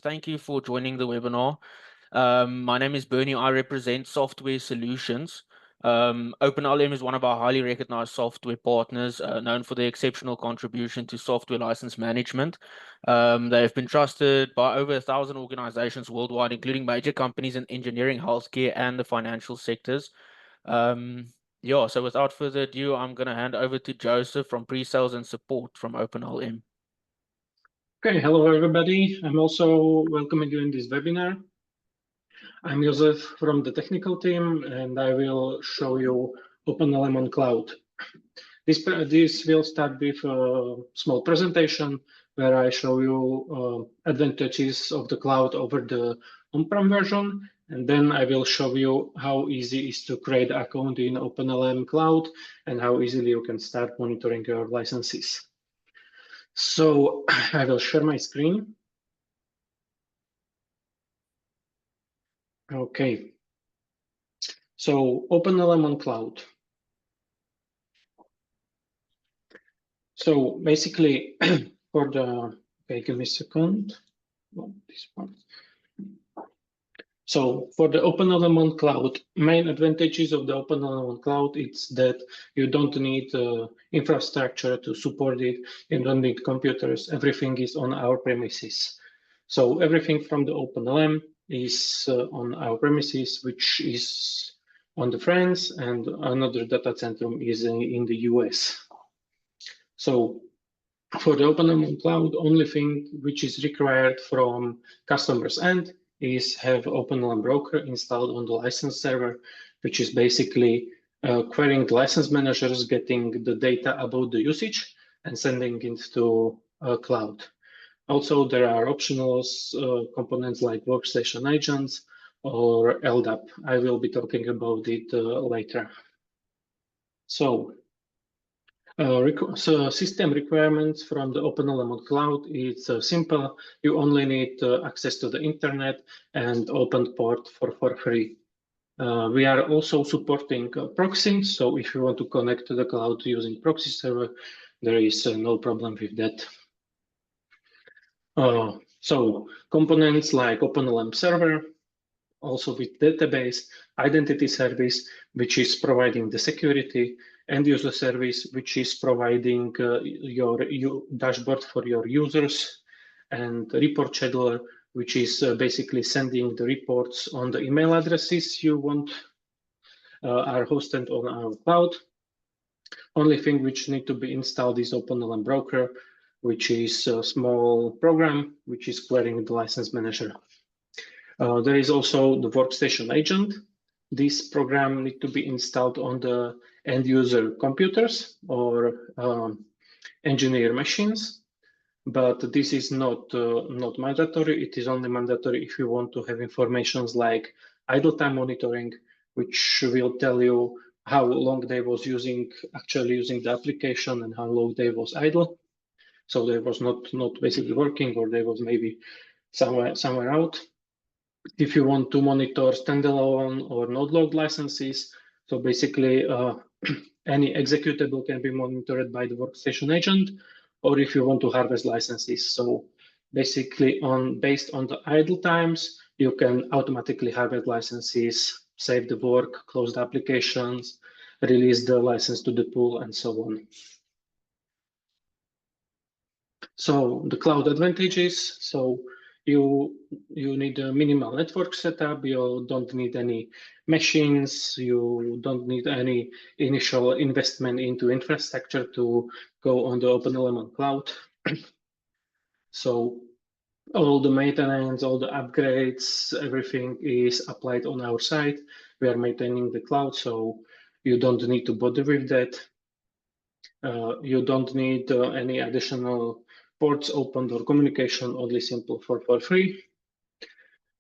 Thank you for joining the webinar. My name is Bernie. I represent Software Solutions. OpenLM is one of our highly recognized software partners, known for their exceptional contribution to software license management. They have been trusted by over 1,000 organizations worldwide, including major companies in engineering, healthcare, and the financial sectors. Yeah, so without further ado, I'm going to hand over to Joseph from Pre-Sales and Support from OpenLM. Okay, hello everybody. I'm also welcoming you in this webinar. I'm Joseph from the technical team, and I will show you OpenLM Cloud. This will start with a small presentation where I show you advantages of the cloud over the on-prem version, and then I will show you how easy it is to create an account in OpenLM Cloud and how easily you can start monitoring your licenses. So I will share my screen. Okay. So OpenLM Cloud. So basically, for the, okay, give me a second. Oh, this one. So for the OpenLM Cloud, main advantages of the OpenLM Cloud is that you don't need infrastructure to support it. You don't need computers. Everything is on our premises. So everything from the OpenLM is on our premises, which is on the France, and another data center is in the US. So for the OpenLM Cloud, only thing which is required from customers' end is have OpenLM broker installed on the license server, which is basically querying the license managers, getting the data about the usage and sending it to cloud. Also, there are optional components like workstation agents or LDAP. I will be talking about it later. So system requirements from the OpenLM Cloud is simple. You only need access to the internet and open port for free. We are also supporting proxying. So if you want to connect to the cloud using proxy server, there is no problem with that. So components like OpenLM server, also with database, identity service, which is providing the security, end user service, which is providing your dashboard for your users, and report scheduler, which is basically sending the reports on the email addresses you want are hosted on our cloud. Only thing which need to be installed is OpenLM broker, which is a small program which is querying the license manager. There is also the workstation agent. This program needs to be installed on the end user computers or engineer machines, but this is not mandatory. It is only mandatory if you want to have informations like idle time monitoring, which will tell you how long they was actually using the application and how long they was idle. So they was not basically working, or they was maybe somewhere out. If you want to monitor standalone or node log licenses, so basically any executable can be monitored by the workstation agent, or if you want to harvest licenses. So basically based on the idle times, you can automatically harvest licenses, save the work, close the applications, release the license to the pool, and so on. So the cloud advantages. So you need a minimal network setup. You don't need any machines. You don't need any initial investment into infrastructure to go on the OpenLM Cloud. So all the maintenance, all the upgrades, everything is applied on our side. We are maintaining the cloud, so you don't need to bother with that. You don't need any additional ports opened or communication, only simple for free.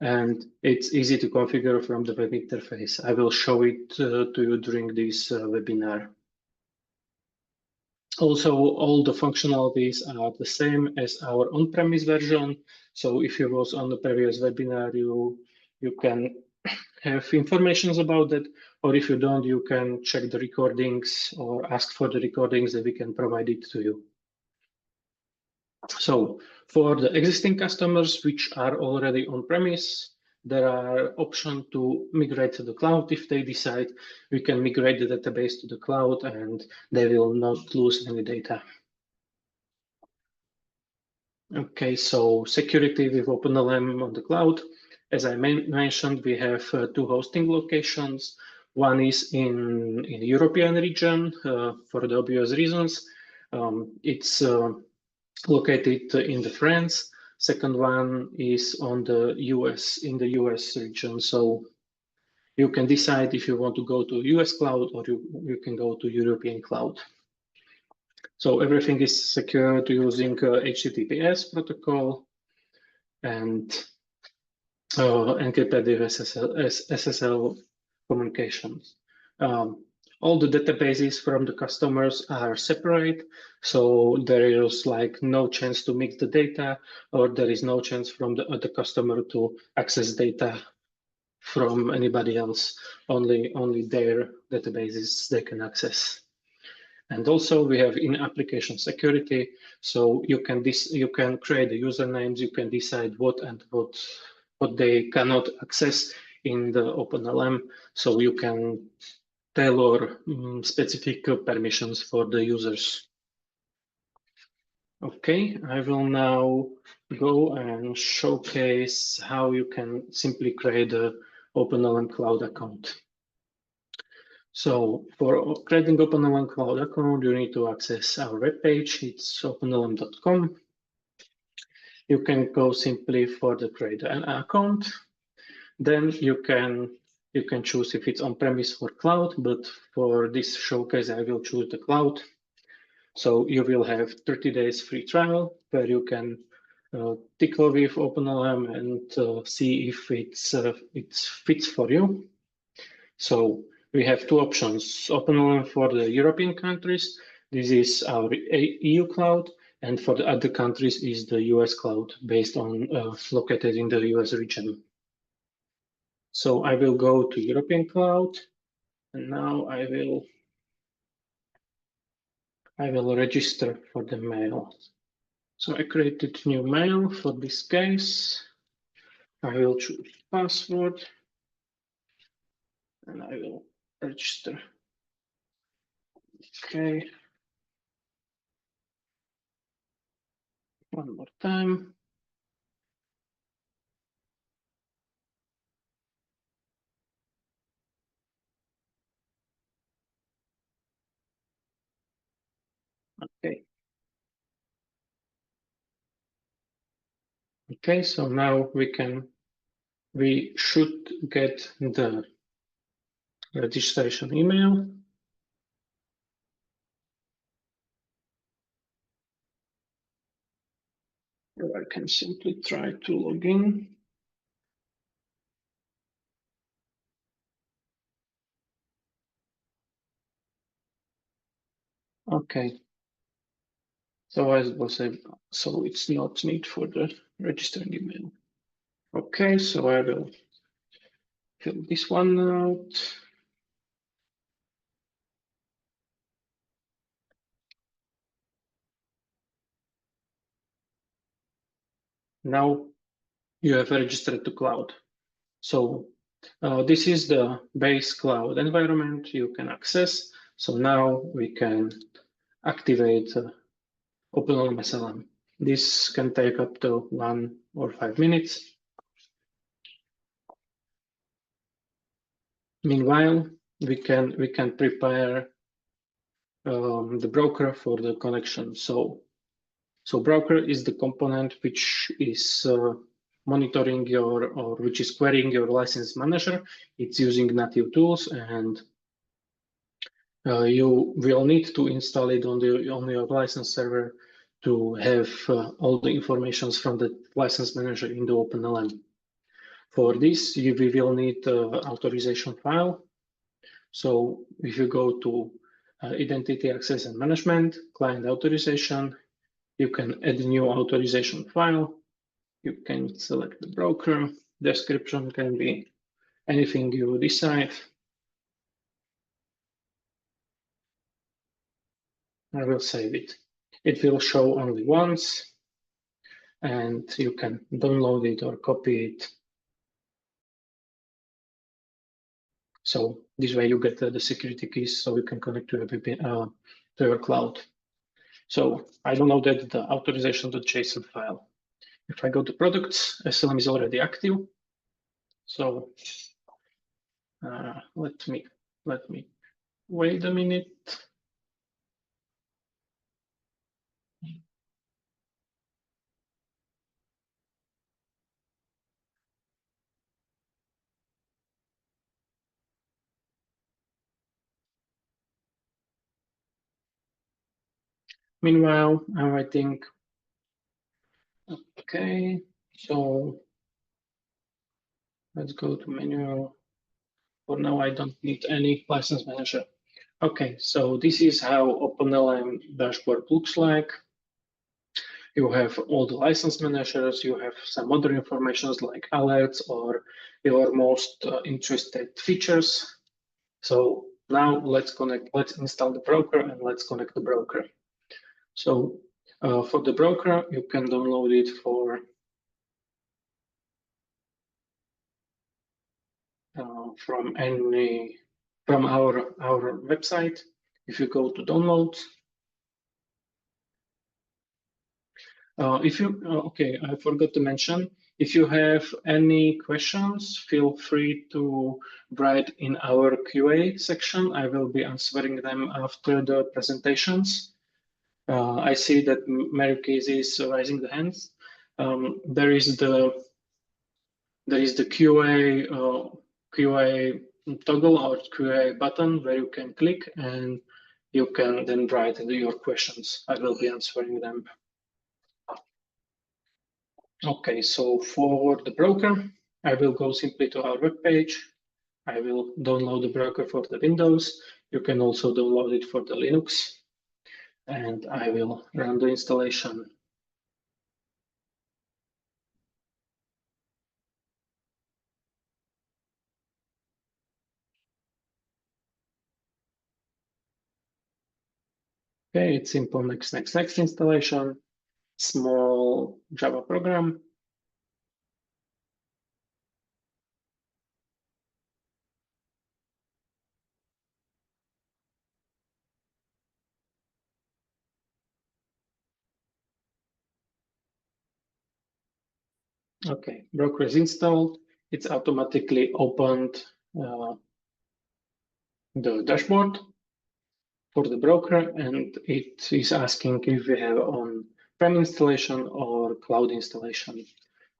And it's easy to configure from the web interface. I will show it to you during this webinar. Also, all the functionalities are the same as our on-premise version. So if you was on the previous webinar, you can have information about that. or if you don't, you can check the recordings or ask for the recordings that we can provide it to you. So for the existing customers which are already on premise, there are options to migrate to the cloud. If they decide, we can migrate the database to the cloud and they will not lose any data. Okay, so security with OpenLM on the cloud. As I mentioned, we have two hosting locations. One is in the European region for the obvious reasons. It's located in the France. Second one is on the US, in the US region. So you can decide if you want to go to US cloud or you can go to European cloud. So everything is secured using HTTPS protocol and encrypted with SSL communications. All the databases from the customers are separate, so there is like no chance to mix the data, or there is no chance from the other customer to access data from anybody else. Only their databases they can access. And also we have in-application security, so you can create the usernames, you can decide what they cannot access in the OpenLM, so you can tailor specific permissions for the users. Okay, I will now go and showcase how you can simply create an OpenLM Cloud account. So for creating OpenLM Cloud account, you need to access our webpage. It's openlm.com. You can go simply for the create an account. Then you can choose if it's on-premise or cloud, but for this showcase, I will choose the cloud. So you will have 30 days free trial where you can tickle with OpenLM and see if it fits for you. So we have two options: OpenLM for the European countries. This is our EU cloud, and for the other countries is the US cloud, based on located in the US region. So I will go to European cloud, and now I will register for the mail. So I created new mail for this case. I will choose password, and I will register. Okay. One more time. Okay. Okay, so now we should get the registration email. Or I can simply try to log in. Okay. So as was so it's not need for the registering email. Okay, so I will fill this one out. Now you have registered to cloud. So this is the base cloud environment you can access. So now we can activate OpenLM SLM. This can take up to 1 or 5 minutes. Meanwhile, we can prepare the broker for the connection. So broker is the component which is monitoring or which is querying your license manager. It's using native tools, and you will need to install it on your license server to have all the informations from the license manager in the OpenLM. For this, we will need authorization file. So if you go to Identity Access and Management, Client Authorization, you can add a new authorization file. You can select the broker. Description can be anything you decide. I will save it. It will show only once, and you can download it or copy it. So this way you get the security keys so you can connect to your cloud. So I downloaded the authorization.json file. If I go to products, SLM is already active. So let me wait a minute. Meanwhile, I'm waiting. Okay, so let's go to menu. For now, I don't need any license manager. Okay, so this is how OpenLM dashboard looks like. You have all the license managers, you have some other informations like alerts or your most interested features. So now let's install the broker and let's connect the broker. So for the broker, you can download it from our website. If you go to downloads, okay, I forgot to mention, if you have any questions, feel free to write in our QA section. I will be answering them after the presentations. I see that Mary Casey is raising the hands. There is the QA toggle or QA button where you can click and you can then write your questions. I will be answering them. Okay, so for the broker, I will go simply to our web page. I will download the broker for the Windows. You can also download it for the Linux. And I will run the installation. Okay, it's simple next installation, small Java program. Okay, broker is installed. It's automatically opened the dashboard for the broker, and it is asking if we have on-prem installation or cloud installation.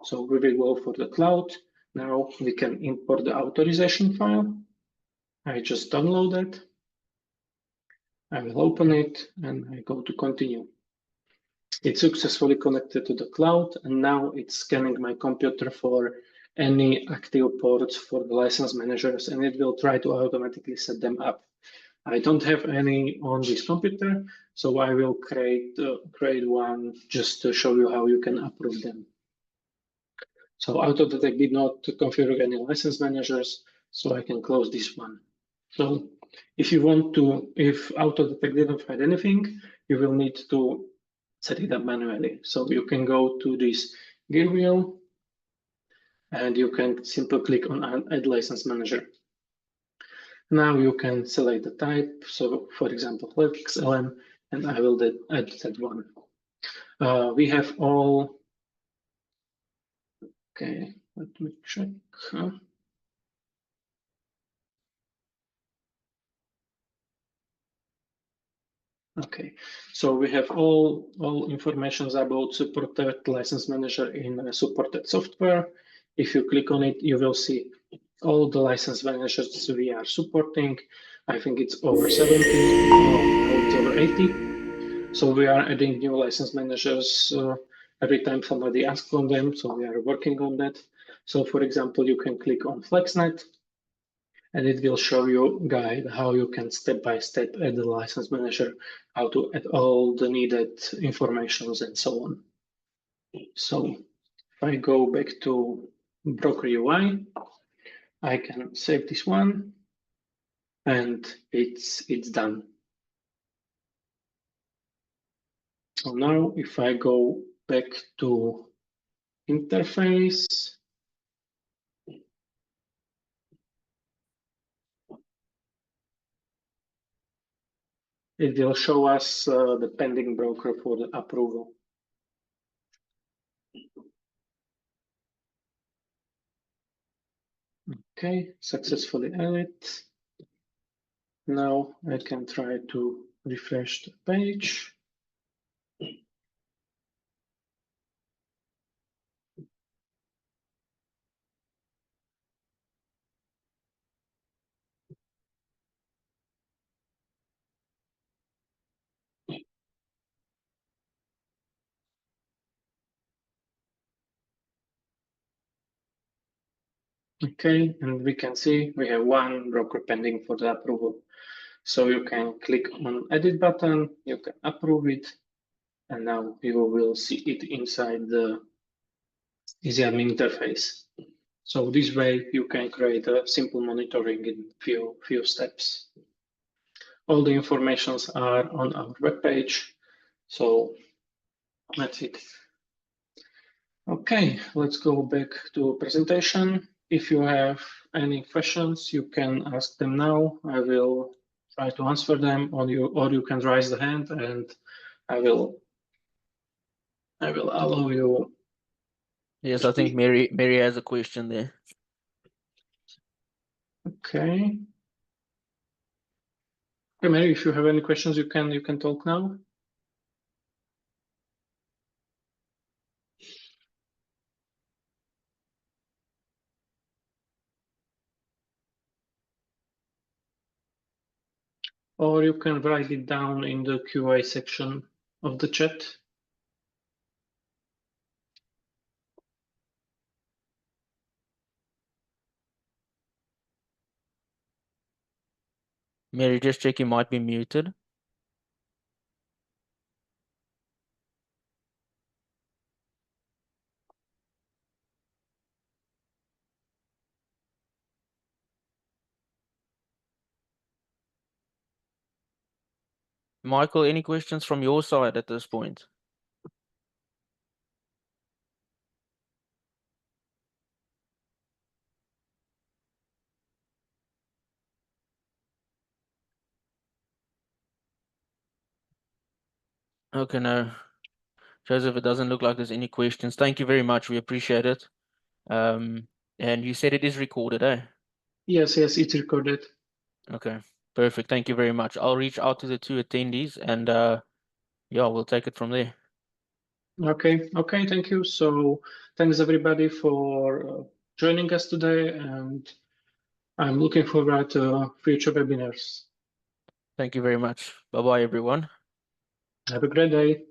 So we will go for the cloud. Now we can import the authorization file. I just download it. I will open it and I go to continue. It's successfully connected to the cloud, and now it's scanning my computer for any active ports for the license managers, and it will try to automatically set them up. I don't have any on this computer, so I will create one just to show you how you can approve them. So Autodetect did not configure any license managers, so I can close this one. So if Autodetect didn't find anything, you will need to set it up manually. So you can go to this gear wheel and you can simply click on Add License Manager. Now you can select the type. So for example, XLM, and I will add that one. We have all, okay, let me check. Okay, so we have all informations about supported license manager in supported software. If you click on it, you will see all the license managers we are supporting. I think it's over 70, or it's over 80. So we are adding new license managers every time somebody asks on them. So we are working on that. So for example, you can click on FlexNet, and it will show you guide how you can step-by-step add the license manager, how to add all the needed informations and so on. So if I go back to broker UI, I can save this one and it's done. So now if I go back to interface, it will show us the pending broker for the approval. Okay, successfully added. Now I can try to refresh the page. Okay, and we can see we have one broker pending for the approval. So you can click on edit button, you can approve it, and now you will see it inside the EasyAdmin interface. So this way you can create a simple monitoring in few steps. All the informations are on our webpage. So that's it. Okay, let's go back to presentation. If you have any questions, you can ask them now. I will try to answer them, or you can raise the hand, and I will allow you. Yes, I think Mary has a question there. Okay. Okay, Mary, if you have any questions, you can talk now. Or you can write it down in the QA section of the chat. Mary, just check, you might be muted. Michael, any questions from your side at this point? Okay, no. Joseph, it doesn't look like there's any questions. Thank you very much. We appreciate it. And you said it is recorded, eh? Yes, it's recorded. Okay, perfect. Thank you very much. I'll reach out to the two attendees and yeah, we'll take it from there. Okay, thank you. So thanks everybody for joining us today, and I'm looking forward to future webinars. Thank you very much. Bye-bye, everyone. Have a great day.